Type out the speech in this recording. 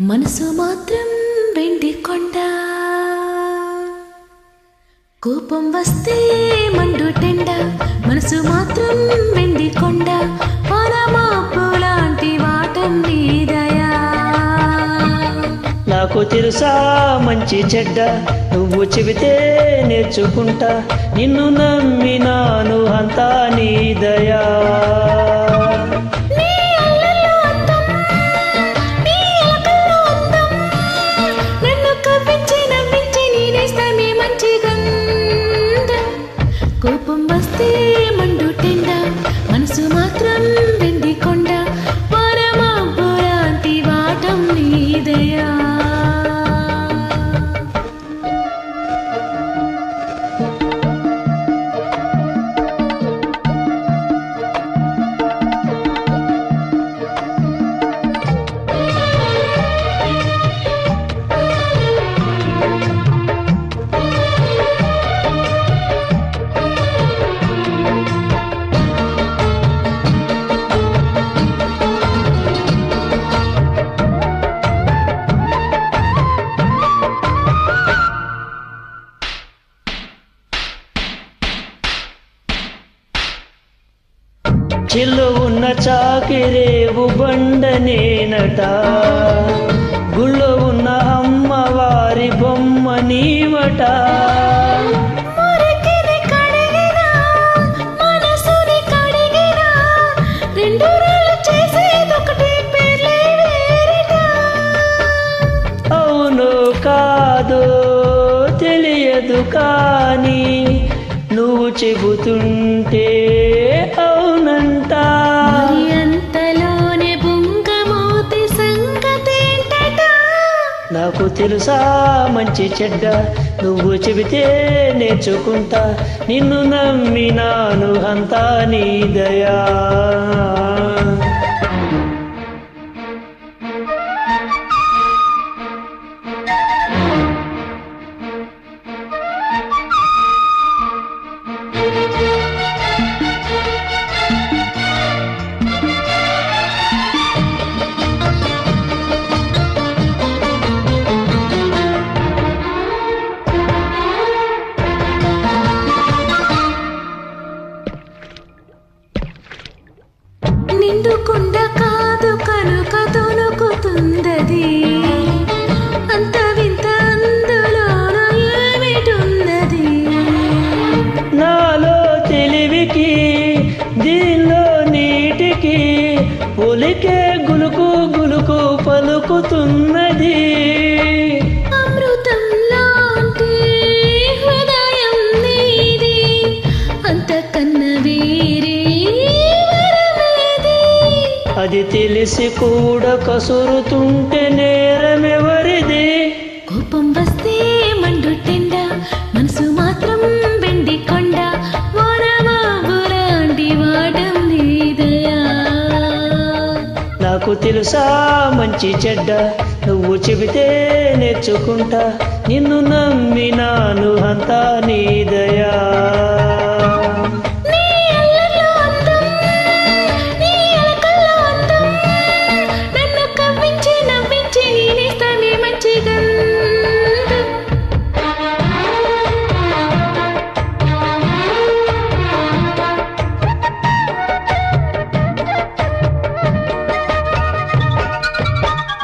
మనసు మాత్రం వెండి కొండ, కోపం వస్తే మండు టెండ. మనసు మాత్రం వెండి కొండ, పరమాపు లాంటి వాటం నీదయా. నాకు తెలుసా మంచి చెడ్డ, నువ్వు చెబితే నేర్చుకుంటా. నిన్ను నమ్మినాను అంతా నీ దయా. కోపం వస్తే మండు టెండ, మనసు మాత్రం వెండి కొండ, పరమాపు లాంటి వాటం నీదయా. చిల్లు ఉన్న చాకిరేవు బండనేనట, గుళ్ళో ఉన్న అమ్మవారి బొమ్మ నీవట. అవును కాదు తెలియదు కానీ నువ్వు చెబుతుంటే అవునంట. అంతలోనే బొంగమోతి సంగతేంటట. నాకు తెలుసా మంచి చెడ్డ, నువ్వు చెబితే నేర్చుకుంటా. నిన్ను నమ్మినాను అంతా నీ దయా. నిండుకుండ కాదు కనుక తొనుకుతుందది, అంత వింత అందులో ఏమిటున్నది. నాలో తెలివికి దీనిలో నీటికి ఒలికే గులుకు గులుకు పలుకుతున్నది. అమృతం లాంటి హృదయం నీది, అంతకన్న వేరే అది తెలిసి కూడా కసురుతుంటే నేరమెవరిది. కోపం వస్తే మండు టెండ, మనసు మాత్రం వెండి కొండ, వరమాబు లాంటి వాటం నీదయా. నాకు తెలుసా మంచి చెడ్డ, నువ్వు చెబితే నేర్చుకుంటా. నిన్ను నమ్మినాను అంతా నీ దయా.